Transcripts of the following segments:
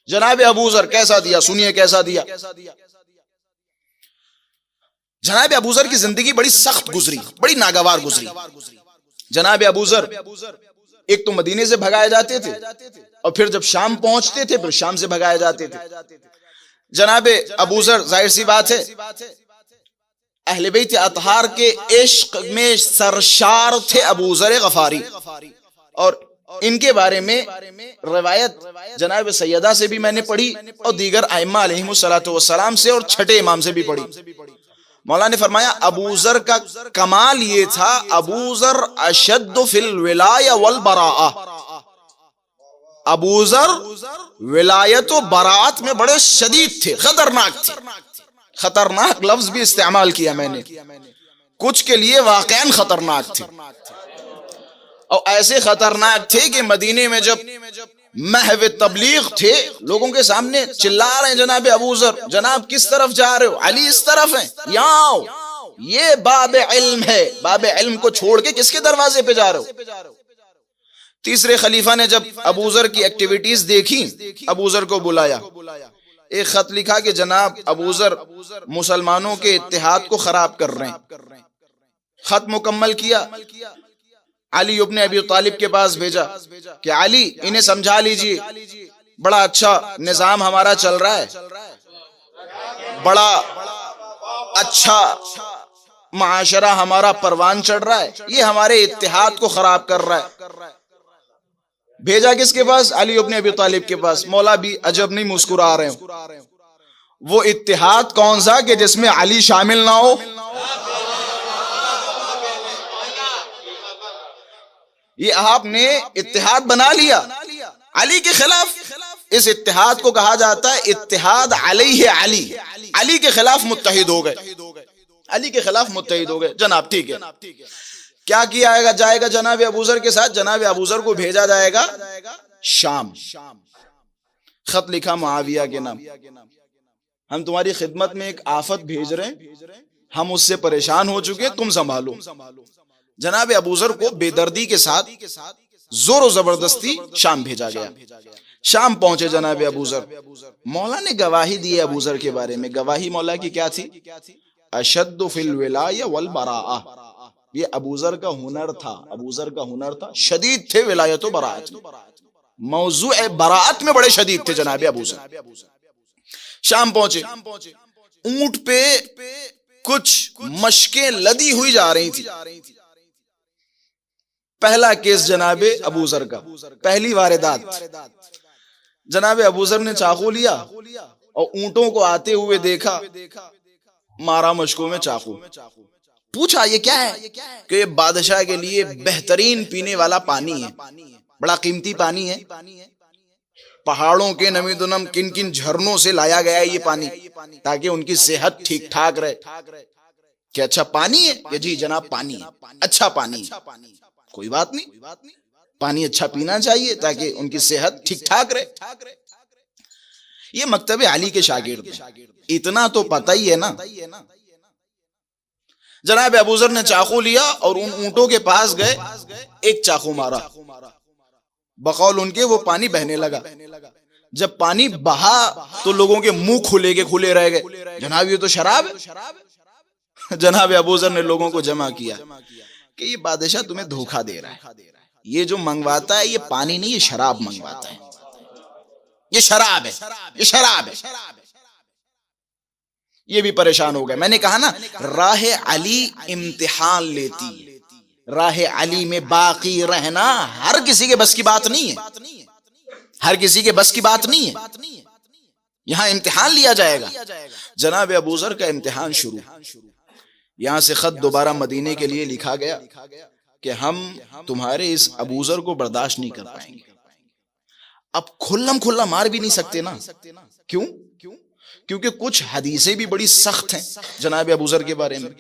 جناب ابو ذر کیسا دیا، سنیے کیسا دیا۔ جناب ابو ذر کی زندگی بڑی سخت گزری، بڑی ناگوار گزری۔ جناب ابو ذر ایک تو مدینے سے بھگائے جاتے تھے، اور پھر جب شام پہنچتے تھے پھر شام سے بھگائے جاتے تھے۔ جناب ابو ذر ظاہر سی بات ہے اہل بیت اطہار کے عشق میں سرشار تھے ابو ذر غفاری، اور ان کے بارے میں روایت جناب سیدہ سے بھی میں نے پڑھی اور دیگر ائمہ علیہم الصلوۃ والسلام سے اور چھٹے امام سے بھی پڑھی۔ مولا نے فرمایا ابو ذر کا کمال یہ تھا، ابو ذر اشد فی الولایہ والبراءہ، ابو ذر ولایت و براءت میں بڑے شدید تھے، خطرناک تھے۔ خطرناک لفظ بھی استعمال کیا میں نے، کچھ کے لیے واقعاً خطرناک تھے، اور ایسے خطرناک تھے کہ مدینے میں جب محو تبلیغ تھے لوگوں کے سامنے چلا رہے ہیں جناب ابو ذر، جناب کس طرف جا رہے ہو؟ علی اس طرف ہیں، یہاں آؤ، یہ باب علم ہے، باب علم کو چھوڑ کے کس کے دروازے پہ جا رہے ہو؟ تیسرے خلیفہ نے جب ابو ذر کی ایکٹیویٹیز دیکھی، ابو ذر کو بلایا، ایک خط لکھا کہ جناب ابو ذر مسلمانوں کے اتحاد کو خراب کر رہے ہیں۔ خط مکمل کیا، علی ابن ابی طالب کے پاس بھیجا کہ علی انہیں سمجھا لیجئے، بڑا اچھا نظام ہمارا چل رہا ہے، بڑا اچھا معاشرہ ہمارا پروان چڑھ رہا ہے، یہ ہمارے اتحاد کو خراب کر رہا ہے۔ بھیجا کس کے پاس؟ علی ابن ابی طالب کے پاس۔ مولا بھی عجب نہیں مسکرا رہے ہوں، وہ اتحاد کون سا کہ جس میں علی شامل نہ ہو؟ یہ آپ نے اتحاد بنا لیا علی کے خلاف، اس اتحاد کو کہا جاتا ہے اتحاد علیہ علی، علی کے خلاف متحد ہو گئے، علی کے خلاف متحد ہو گئے۔ جناب ٹھیک ہے، کیا کیا جائے گا جناب ابو ذر کے ساتھ؟ جناب ابو ذر کو بھیجا جائے گا شام۔ خط لکھا معاویہ کے نام، ہم تمہاری خدمت میں ایک آفت بھیج رہے ہیں، ہم اس سے پریشان ہو چکے، تم سنبھالو۔ جناب ابو ذر کو بے دردی کے ساتھ زور و زبردستی شام بھیجا گیا۔ شام پہنچے جناب ابو ذر، مولا نے گواہی دی ابو ذر کے بارے میں۔ گواہی مولا کی کیا تھی؟ اشد فی الولایہ والبراءہ، یہ ابو ذر کا ہنر تھا، ابو ذر کا ہنر تھا، شدید تھے ولایت و براءت میں، موضوع براءت میں بڑے شدید تھے جناب ابو ذر۔ شام پہنچے، اونٹ پہ کچھ مشکیں لدی ہوئی جا رہی تھی۔ پہلا کیس جناب ابو ذر کا، پہلی واردات، جناب ابو ذر نے چاقو لیا اور اونٹوں کو آتے ہوئے دیکھا، مارا مشکوں میں چاقو۔ پوچھا یہ کیا ہے؟ کہ یہ بادشاہ کے لیے بہترین پینے والا پانی ہے، بڑا قیمتی پانی ہے، پہاڑوں کے نمی دنم کن کن جھرنوں سے لایا گیا ہے یہ پانی تاکہ ان کی صحت ٹھیک ٹھاک رہے۔ کہ اچھا پانی ہے؟ کہ جی جناب پانی ہے، اچھا پانی ہے، کوئی بات نہیں، پانی اچھا پینا چاہیے تاکہ ان کی صحت ٹھیک ٹھاک رہے۔ یہ مکتب علی کے شاگرد ہیں، اتنا تو پتہ ہی ہے نا۔ جناب ابو ذر نے چاقو لیا اور ان اونٹوں کے پاس گئے، ایک چاقو مارا، بقول ان کے وہ پانی بہنے لگا۔ جب پانی بہا تو لوگوں کے منہ کھلے رہ گئے، جناب یہ تو شراب ہے۔ جناب ابو ذر نے لوگوں کو جمع کیا کہ یہ بادشاہ تمہیں دھوکہ دے رہا ہے، یہ جو منگواتا ہے یہ پانی نہیں، یہ شراب منگواتا ہے، یہ شراب ہے، یہ شراب ہے۔ یہ بھی پریشان ہو گئے۔ میں نے کہا نا راہ علی امتحان لیتی ہے، راہ علی میں باقی رہنا ہر کسی کے بس کی بات نہیں ہے، ہر کسی کے بس کی بات نہیں ہے، یہاں امتحان لیا جائے گا۔ جناب ابو ذر کا امتحان شروع، یہاں سے خط دوبارہ مدینے کے لیے لکھا گیا کہ ہم تمہارے اس ابو ذر کو برداشت نہیں کر پائیں گے۔ اب کھلا مار بھی نہیں سکتے نا، کیوں؟ کیونکہ کچھ حدیثیں بھی بڑی سخت ہیں جناب ابو ذر کے بارے میں،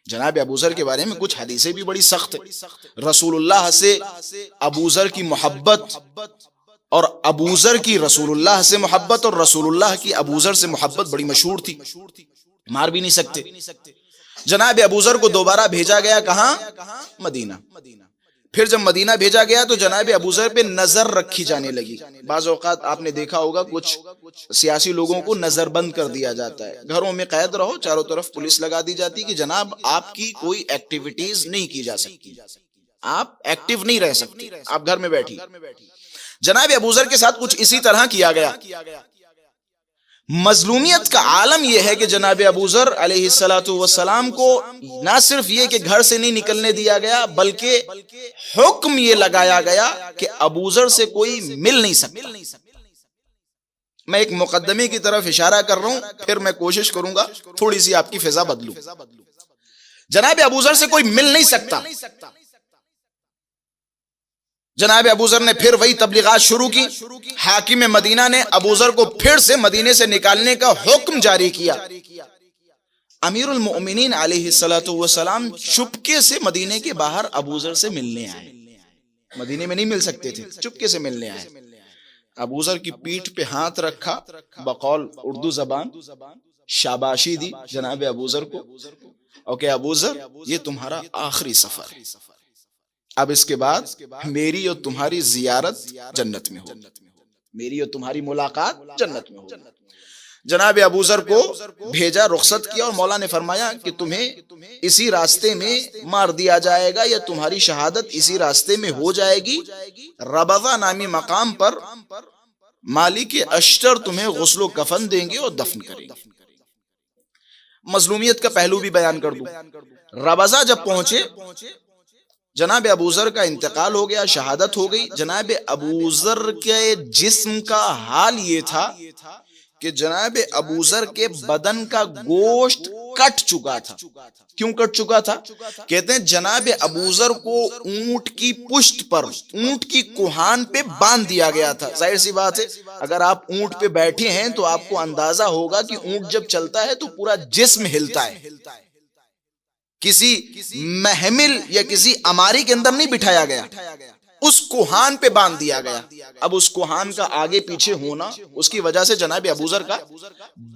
جناب ابو ذر کے بارے میں کچھ حدیثیں بھی بڑی سخت ہیں۔ رسول اللہ سے ابو ذر کی محبت اور ابو ذر کی رسول اللہ سے محبت اور رسول اللہ کی ابو ذر سے محبت بڑی مشہور تھی، مار بھی نہیں سکتے۔ جناب ابو ذر کو دوبارہ بھیجا گیا، کہاں؟ مدینہ۔ پھر جب مدینہ بھیجا گیا تو جناب ابو ذر پہ نظر رکھی جانے لگی. بعض اوقات آپ نے دیکھا ہوگا کچھ سیاسی لوگوں کو نظر بند کر دیا جاتا ہے, گھروں میں قید رہو, چاروں طرف پولیس لگا دی جاتی کہ جناب آپ کی کوئی ایکٹیویٹیز نہیں کی جا سکتی, آپ ایکٹیو نہیں رہ سکتی, آپ گھر میں بیٹھی. جناب ابو ذر کے ساتھ کچھ اسی طرح کیا گیا. مظلومیت کا عالم یہ ہے کہ جناب ابو ذر علیہ الصلوۃ والسلام کو نہ صرف یہ کہ گھر سے نہیں نکلنے دیا گیا, بلکہ حکم یہ لگایا گیا کہ ابو ذر سے کوئی مل نہیں سکتا. میں ایک مقدمے کی طرف اشارہ کر رہا ہوں, پھر میں کوشش کروں گا تھوڑی سی آپ کی فضا بدلوں. جناب ابو ذر سے کوئی مل نہیں سکتا. جناب ابو ذر نے پھر وہی تبلیغات شروع کی. حاکم مدینہ نے ابو ذر کو پھر سے مدینے سے نکالنے کا حکم جاری کیا. امیر المؤمنین علیہ الصلوۃ والسلام چپکے سے مدینے کے باہر ابو ذر سے ملنے آئے. مدینے میں نہیں مل سکتے تھے, چپکے سے ملنے آئے. ابو ذر کی پیٹھ پہ ہاتھ رکھا, بقول اردو زبان شاباشی دی جناب ابو ذر کو, اوکے ابو ذر یہ تمہارا آخری سفر ہے, اب اس کے بعد میری اور تمہاری زیارت جنت میں ہو, میری اور تمہاری ملاقات جنت میں ہو. جناب ابو ذر کو بھیجا, رخصت کیا, اور مولا نے فرمایا کہ تمہیں اسی راستے میں مار دیا جائے گا یا تمہاری شہادت اسی راستے میں ہو جائے گی. ربضہ نامی مقام پر مالک اشتر تمہیں غسل و کفن دیں گے اور دفن کریں گے. مظلومیت کا پہلو بھی بیان کر دوں. ربضہ جب پہنچے, جناب ابو ذر کا انتقال ہو گیا, شہادت ہو گئی. جناب ابو ذر کے جسم کا حال یہ تھا کہ جناب ابو ذر کے بدن کا گوشت کٹ چکا تھا. کیوں کٹ چکا تھا؟ کہتے ہیں جناب ابو ذر کو اونٹ کی پشت پر, اونٹ کی کوہان پہ باندھ دیا گیا تھا. ظاہر سی بات ہے, اگر آپ اونٹ پہ بیٹھے ہیں تو آپ کو اندازہ ہوگا کہ اونٹ جب چلتا ہے تو پورا جسم ہلتا ہے. کسی محمل یا کسی اماری کے اندر نہیں بٹھایا گیا, اس کوہان پہ باندھ دیا گیا. اب اس کوہان کا آگے پیچھے ہونا, اس کی وجہ سے جناب ابو ذر کا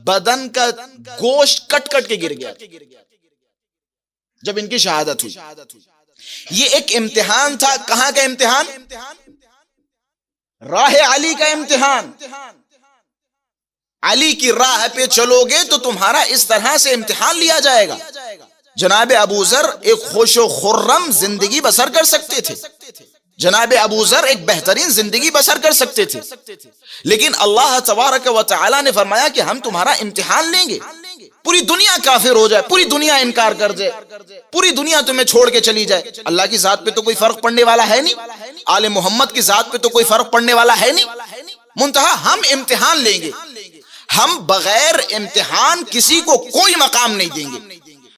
بدن کا گوشت کٹ کٹ کے گر گیا جب ان کی شہادت ہوئی. یہ ایک امتحان تھا. کہاں کا امتحان؟ راہ علی کا امتحان. علی کی راہ پہ چلو گے تو تمہارا اس طرح سے امتحان لیا جائے گا. جناب ابو ذر ایک خوش و خرم زندگی بسر کر سکتے تھے, جناب ابو ذر ایک بہترین زندگی بسر کر سکتے تھے, لیکن اللہ تبارک و تعالی نے فرمایا کہ ہم تمہارا امتحان لیں گے. پوری دنیا کافر ہو جائے, پوری دنیا انکار کر جائے, پوری دنیا تمہیں چھوڑ کے چلی جائے, اللہ کی ذات پہ تو کوئی فرق پڑنے والا ہے نہیں, آل محمد کی ذات پہ تو کوئی فرق پڑنے والا ہے نہیں. منتہا ہم امتحان لیں گے, ہم بغیر امتحان کسی کو کوئی مقام نہیں دیں گے.